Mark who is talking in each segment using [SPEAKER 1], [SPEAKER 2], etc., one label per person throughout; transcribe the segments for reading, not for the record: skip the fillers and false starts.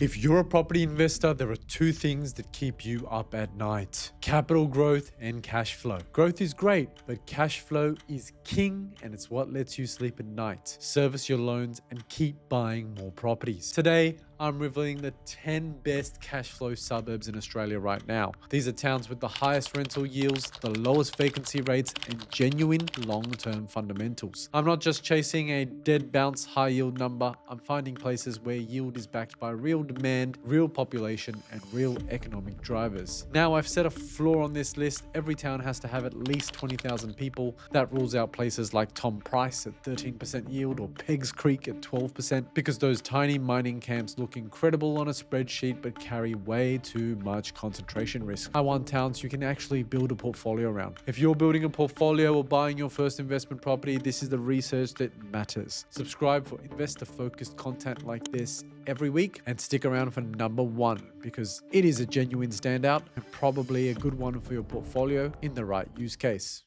[SPEAKER 1] If you're a property investor, there are two things that keep you up at night: capital growth and cash flow. Growth is great, but cash flow is king, and it's what lets you sleep at night, service your loans, and keep buying more properties. Today, I'm revealing the 10 best cash flow suburbs in Australia right now. These are towns with the highest rental yields, the lowest vacancy rates, and genuine long-term fundamentals. I'm not just chasing a dead bounce high yield number. I'm finding places where yield is backed by real demand, real population, and real economic drivers. Now, I've set a floor on this list. Every town has to have at least 20,000 people. That rules out places like Tom Price at 13% yield or Peggs Creek at 12%, because those tiny mining camps look incredible on a spreadsheet but carry way too much concentration risk. I want towns you can actually build a portfolio around. If you're building a portfolio or buying your first investment property, this is the research that matters. Subscribe for investor-focused content like this every week, and stick around for number one, because it is a genuine standout and probably a good one for your portfolio in the right use case.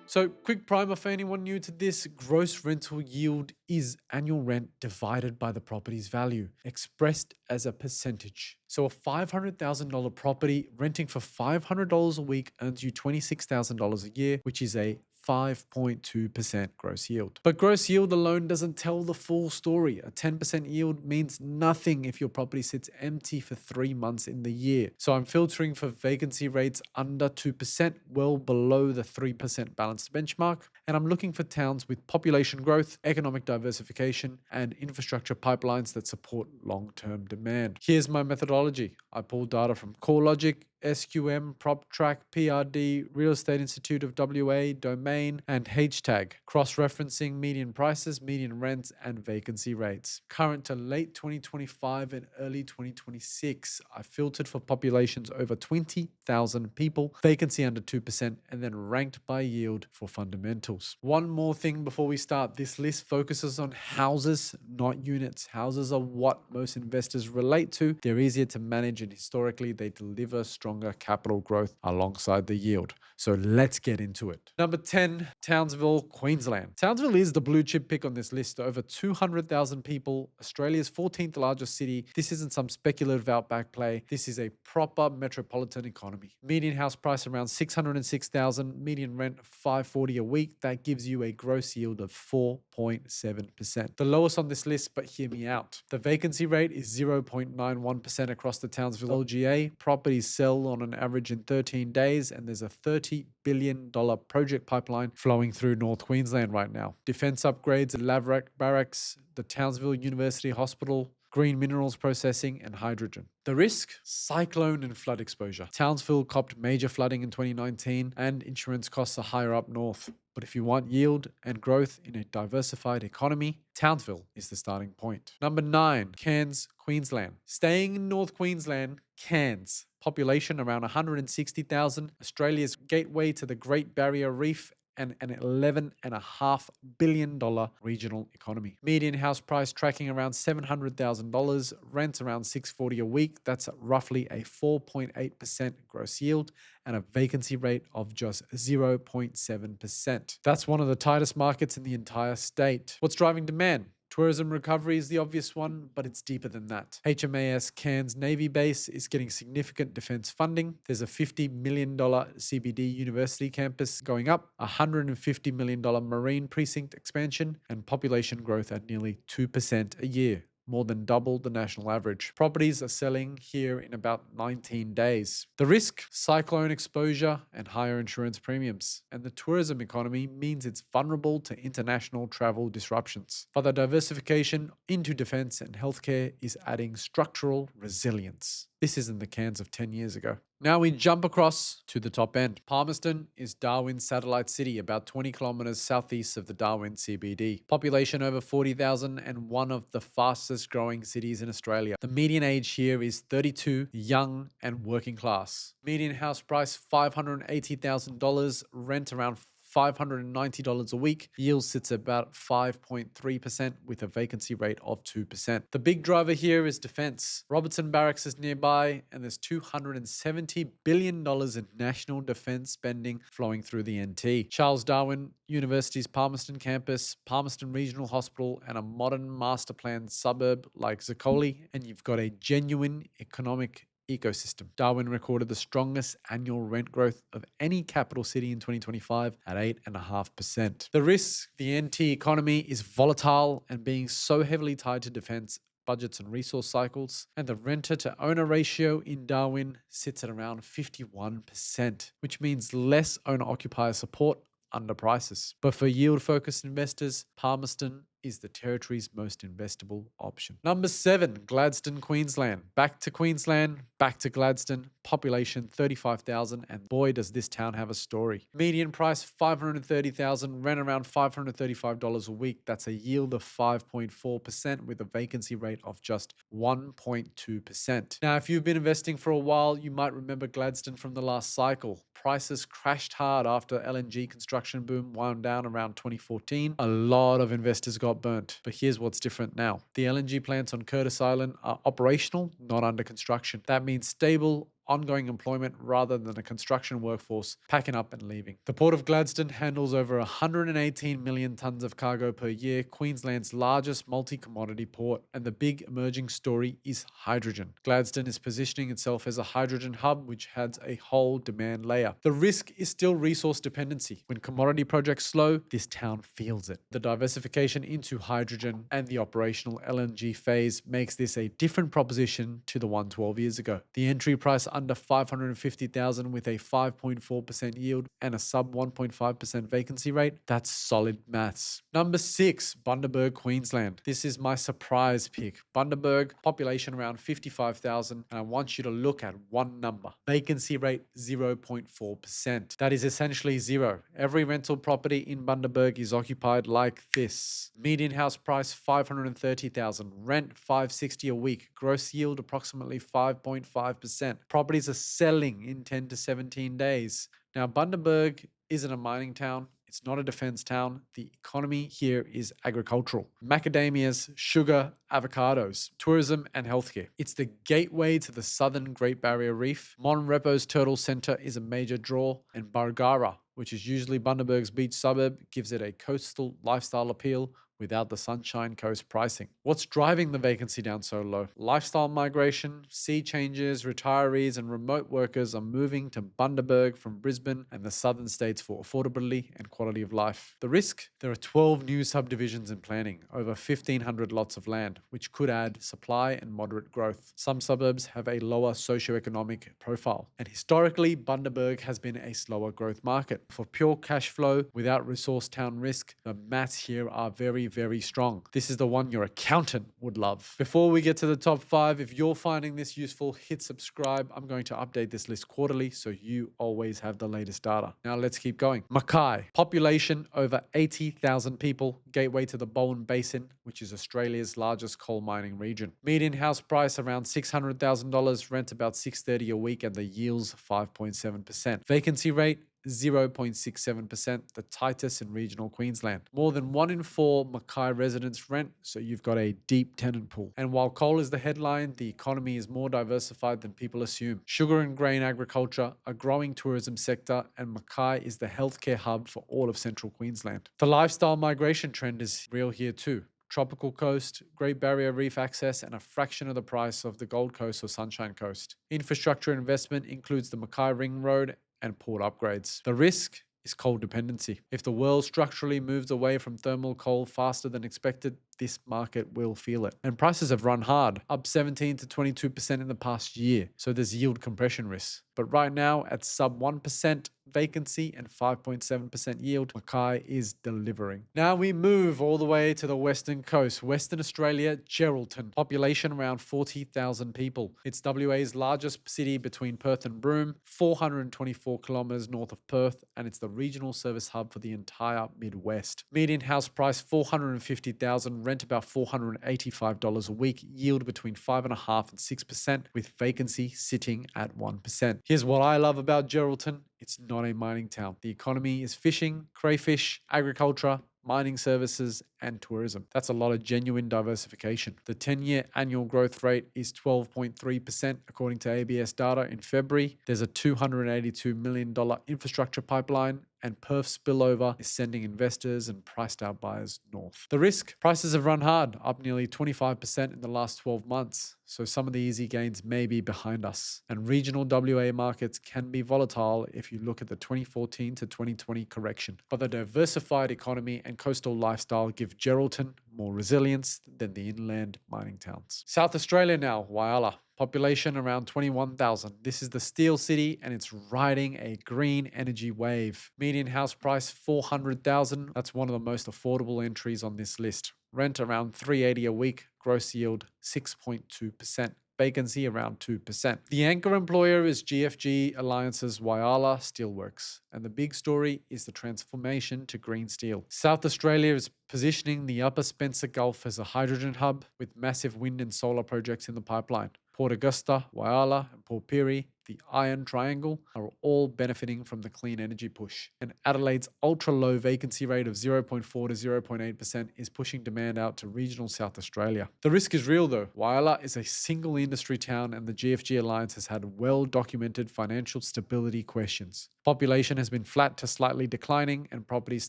[SPEAKER 1] So, quick primer for anyone new to this: gross rental yield is annual rent divided by the property's value, expressed as a percentage. So a $500,000 property renting for $500 a week earns you $26,000 a year, which is a 5.2% gross yield. But gross yield alone doesn't tell the full story. A 10% yield means nothing if your property sits empty for 3 months in the year. So I'm filtering for vacancy rates under 2%, well below the 3% balanced benchmark. And I'm looking for towns with population growth, economic diversification, and infrastructure pipelines that support long-term demand. Here's my methodology. I pull data from CoreLogic, SQM, PropTrack, PRD, Real Estate Institute of WA, Domain, and HTAG, cross-referencing median prices, median rents, and vacancy rates. Current to late 2025 and early 2026, I filtered for populations over 20,000 people, vacancy under 2%, and then ranked by yield for fundamentals. One more thing before we start. This list focuses on houses, not units. Houses are what most investors relate to. They're easier to manage, and historically, they deliver stronger capital growth alongside the yield. So let's get into it. Number 10, Townsville, Queensland. Townsville is the blue chip pick on this list. Over 200,000 people, Australia's 14th largest city. This isn't some speculative outback play. This is a proper metropolitan economy. Median house price around 606,000, median rent $540 a week. That gives you a gross yield of 4.7%. The lowest on this list, but hear me out. The vacancy rate is 0.91% across the Townsville LGA. Properties sell on an average in 13 days, and there's a $30 billion project pipeline flowing through North Queensland right now. Defence upgrades at Laverack Barracks, the Townsville University Hospital, green minerals processing, and hydrogen. The risk? Cyclone and flood exposure. Townsville copped major flooding in 2019, and insurance costs are higher up north. But if you want yield and growth in a diversified economy, Townsville is the starting point. Number 9, Cairns, Queensland. Staying in North Queensland, Cairns. Population around 160,000, Australia's gateway to the Great Barrier Reef, and an $11.5 billion regional economy. Median house price tracking around $700,000, rents around $640 a week. That's roughly a 4.8% gross yield and a vacancy rate of just 0.7%. That's one of the tightest markets in the entire state. What's driving demand? Tourism recovery is the obvious one, but it's deeper than that. HMAS Cairns Navy Base is getting significant defense funding. There's a $50 million CBD university campus going up, a $150 million marine precinct expansion, and population growth at nearly 2% a year, more than double the national average. Properties are selling here in about 19 days. The risk? Cyclone exposure and higher insurance premiums. And the tourism economy means it's vulnerable to international travel disruptions. But the diversification into defense and healthcare is adding structural resilience. This isn't the Cairns of 10 years ago. Now we jump across to the top end. Palmerston is Darwin's satellite city, about 20 kilometers southeast of the Darwin CBD. Population over 40,000 and one of the fastest growing cities in Australia. The median age here is 32, young and working class. Median house price $580,000, rent around $590 a week. Yield sits at about 5.3% with a vacancy rate of 2%. The big driver here is defense. Robertson Barracks is nearby, and there's $270 billion in national defense spending flowing through the NT. Charles Darwin University's Palmerston campus, Palmerston Regional Hospital, and a modern master plan suburb like Zicoli, and you've got a genuine economic ecosystem. Darwin recorded the strongest annual rent growth of any capital city in 2025 at 8.5%. The risk, the NT economy is volatile and being so heavily tied to defense budgets and resource cycles, and the renter to owner ratio in Darwin sits at around 51%, which means less owner occupier support under prices. But for yield focused investors, Palmerston is the territory's most investable option. Number 7, Gladstone, Queensland. Back to Queensland, back to Gladstone. Population 35,000, and boy does this town have a story. Median price $530,000, rent around $535 a week. That's a yield of 5.4% with a vacancy rate of just 1.2%. Now, if you've been investing for a while, you might remember Gladstone from the last cycle. Prices crashed hard after LNG construction boom wound down around 2014. A lot of investors got burnt. But here's what's different now. The LNG plants on Karratha Island are operational, not under construction. That means stable, ongoing employment rather than a construction workforce packing up and leaving. The Port of Gladstone handles over 118 million tonnes of cargo per year, Queensland's largest multi-commodity port, and the big emerging story is hydrogen. Gladstone is positioning itself as a hydrogen hub, which adds a whole demand layer. The risk is still resource dependency. When commodity projects slow, this town feels it. The diversification into hydrogen and the operational LNG phase makes this a different proposition to the one 12 years ago. The entry price under $550,000 with a 5.4% yield and a sub 1.5% vacancy rate. That's solid maths. Number 6, Bundaberg, Queensland. This is my surprise pick. Bundaberg, population around 55,000, and I want you to look at one number. Vacancy rate 0.4%. That is essentially zero. Every rental property in Bundaberg is occupied like this. Median house price $530,000, rent $560 a week, gross yield approximately 5.5%. Properties are selling in 10 to 17 days. Now, Bundaberg isn't a mining town. It's not a defense town. The economy here is agricultural. Macadamias, sugar, avocados, tourism, and healthcare. It's the gateway to the southern Great Barrier Reef. Monrepo's Turtle Centre is a major draw, and Bargara, which is usually Bundaberg's beach suburb, gives it a coastal lifestyle appeal without the Sunshine Coast pricing. What's driving the vacancy down so low? Lifestyle migration, sea changes, retirees, and remote workers are moving to Bundaberg from Brisbane and the southern states for affordability and quality of life. The risk? There are 12 new subdivisions in planning, over 1,500 lots of land, which could add supply and moderate growth. Some suburbs have a lower socioeconomic profile, and historically, Bundaberg has been a slower growth market. For pure cash flow without resource town risk, the maths here are very strong. This is the one your accountant would love. Before we get to the top 5, if you're finding this useful, hit subscribe. I'm going to update this list quarterly so you always have the latest data. Now let's keep going. Mackay, population over 80,000 people, gateway to the Bowen Basin, which is Australia's largest coal mining region. Median house price around $600,000, rent about $630 a week, and the yield's 5.7%. Vacancy rate 0.67%, the tightest in regional Queensland. More than 1 in 4 Mackay residents rent, so you've got a deep tenant pool. And while coal is the headline, the economy is more diversified than people assume. Sugar and grain agriculture, a growing tourism sector, and Mackay is the healthcare hub for all of central Queensland. The lifestyle migration trend is real here too. Tropical Coast, Great Barrier Reef access, and a fraction of the price of the Gold Coast or Sunshine Coast. Infrastructure investment includes the Mackay Ring Road and port upgrades. The risk is coal dependency. If the world structurally moves away from thermal coal faster than expected, this market will feel it. And prices have run hard, up 17 to 22% in the past year. So there's yield compression risk. But right now, at sub 1% vacancy and 5.7% yield, Mackay is delivering. Now we move all the way to the western coast. Western Australia, Geraldton. Population around 40,000 people. It's WA's largest city between Perth and Broome, 424 kilometres north of Perth, and it's the regional service hub for the entire Midwest. Median house price $450,000, on rent about $485 a week, yield between 5.5% and 6%, with vacancy sitting at 1%. Here's what I love about Geraldton. It's not a mining town. The economy is fishing, crayfish, agriculture, mining services, and tourism. That's a lot of genuine diversification. The 10-year annual growth rate is 12.3%, according to ABS data in February. There's a $282 million infrastructure pipeline, and Perth spillover is sending investors and priced out buyers north. The risk: prices have run hard, up nearly 25% in the last 12 months. So some of the easy gains may be behind us. And regional WA markets can be volatile if you look at the 2014 to 2020 correction. But the diversified economy and coastal lifestyle give Geraldton more resilience than the inland mining towns. South Australia now, Whyalla. Population around 21,000. This is the steel city and it's riding a green energy wave. Median house price $400,000. That's one of the most affordable entries on this list. Rent around $380 a week. Gross yield 6.2%. Vacancy around 2%. The anchor employer is GFG Alliance's Whyalla Steelworks. And the big story is the transformation to green steel. South Australia is positioning the Upper Spencer Gulf as a hydrogen hub with massive wind and solar projects in the pipeline. Port Augusta, Whyalla, and Port Pirie, the Iron Triangle, are all benefiting from the clean energy push. And Adelaide's ultra-low vacancy rate of 0.4 to 0.8% is pushing demand out to regional South Australia. The risk is real though. Whyalla is a single industry town and the GFG Alliance has had well-documented financial stability questions. Population has been flat to slightly declining and properties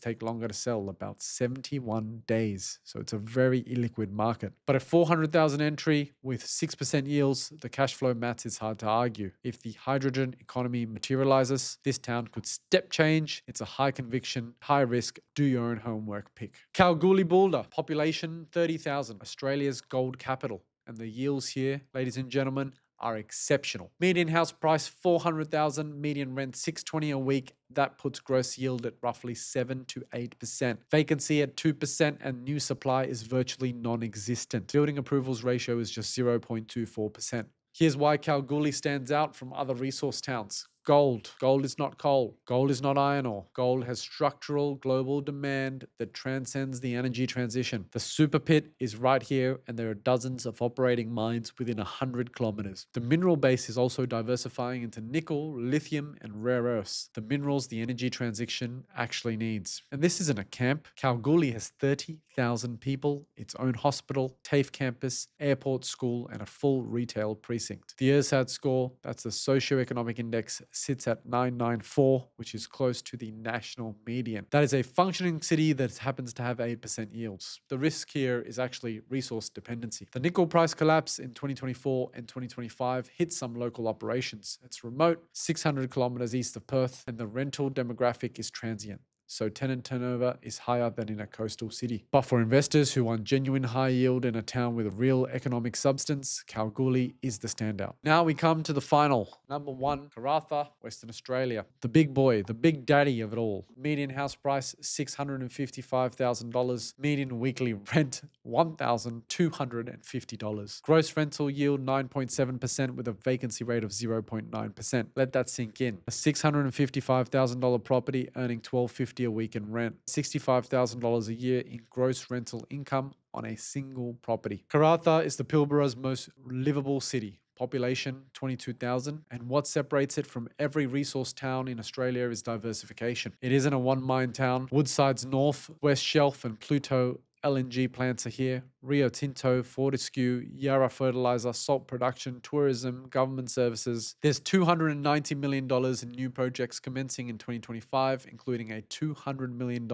[SPEAKER 1] take longer to sell, about 71 days. So it's a very illiquid market. But at 400,000 entry with 6% yields, the cash flow maths is hard to argue. If the hydrogen economy materializes, this town could step change. It's a high conviction, high risk, do your own homework pick. Kalgoorlie Boulder, population 30,000, Australia's gold capital. And the yields here, ladies and gentlemen, are exceptional. Median house price $400,000, median rent $620 a week. That puts gross yield at roughly 7 to 8%. Vacancy at 2% and new supply is virtually non-existent. Building approvals ratio is just 0.24%. Here's why Kalgoorlie stands out from other resource towns. Gold. Gold is not coal. Gold is not iron ore. Gold has structural global demand that transcends the energy transition. The super pit is right here and there are dozens of operating mines within 100 kilometers. The mineral base is also diversifying into nickel, lithium, and rare earths, the minerals the energy transition actually needs. And this isn't a camp. Kalgoorlie has 30,000 people, its own hospital, TAFE campus, airport, school, and a full retail precinct. The ERSAT score, that's the socioeconomic index, sits at 994, which is close to the national median. That is a functioning city that happens to have 8% yields. The risk here is actually resource dependency. The nickel price collapse in 2024 and 2025 hit some local operations. It's remote, 600 kilometers east of Perth, and the rental demographic is transient. So tenant turnover is higher than in a coastal city. But for investors who want genuine high yield in a town with a real economic substance, Kalgoorlie is the standout. Now we come to the final. Number 1, Karratha, Western Australia. The big boy, the big daddy of it all. Median house price, $655,000. Median weekly rent, $1,250. Gross rental yield, 9.7% with a vacancy rate of 0.9%. Let that sink in. A $655,000 property earning $1,250 a week in rent, $65,000 a year in gross rental income on a single property. Karratha is the Pilbara's most livable city. Population 22,000, and what separates it from every resource town in Australia is diversification. It isn't a one-mine town. Woodside's North, West Shelf, and Pluto LNG plants are here. Rio Tinto, Fortescue, Yarra Fertilizer, salt production, tourism, government services. There's $290 million in new projects commencing in 2025, including a $200 million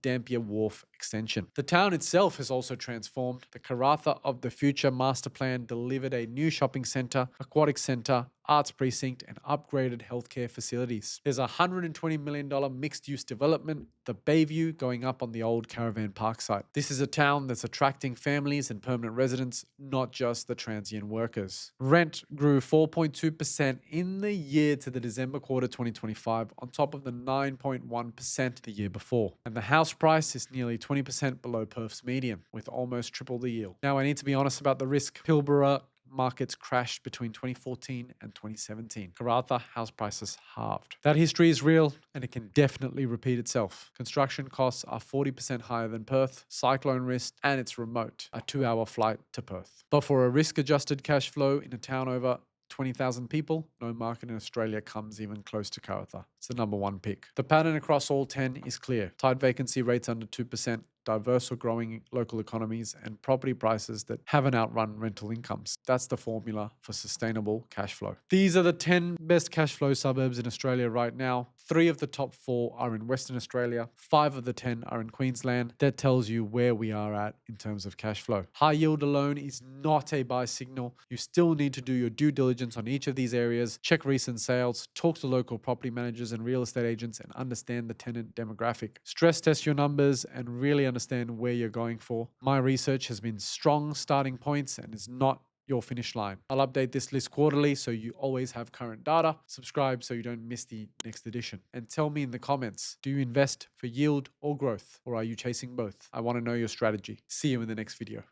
[SPEAKER 1] Dampier Wharf extension. The town itself has also transformed. The Karratha of the Future master plan delivered a new shopping centre, aquatic centre, arts precinct, and upgraded healthcare facilities. There's a $120 million mixed-use development, the Bayview, going up on the old caravan park site. This is a town that's attracting families and permanent residents, not just the transient workers. Rent grew 4.2% in the year to the December quarter 2025, on top of the 9.1% the year before. And the house price is nearly 20% below Perth's median, with almost triple the yield. Now, I need to be honest about the risk. Pilbara markets crashed between 2014 and 2017. Karratha house prices halved. That history is real and it can definitely repeat itself. Construction costs are 40% higher than Perth, cyclone risk, and it's remote, a 2-hour flight to Perth. But for a risk-adjusted cash flow in a town over 20,000 people, no market in Australia comes even close to Karratha. It's the number one pick. The pattern across all 10 is clear. Tight vacancy rates under 2%, diverse or growing local economies, and property prices that haven't outrun rental incomes. That's the formula for sustainable cash flow. These are the 10 best cash flow suburbs in Australia right now. 3 of the top 4 are in Western Australia. 5 of the 10 are in Queensland. That tells you where we are at in terms of cash flow. High yield alone is not a buy signal. You still need to do your due diligence on each of these areas, check recent sales, talk to local property managers and real estate agents, and understand the tenant demographic. Stress test your numbers and really understand where you're going for. My research has been strong starting points and is not your finish line. I'll update this list quarterly so you always have current data. Subscribe so you don't miss the next edition. And tell me in the comments, do you invest for yield or growth, or are you chasing both? I want to know your strategy. See you in the next video.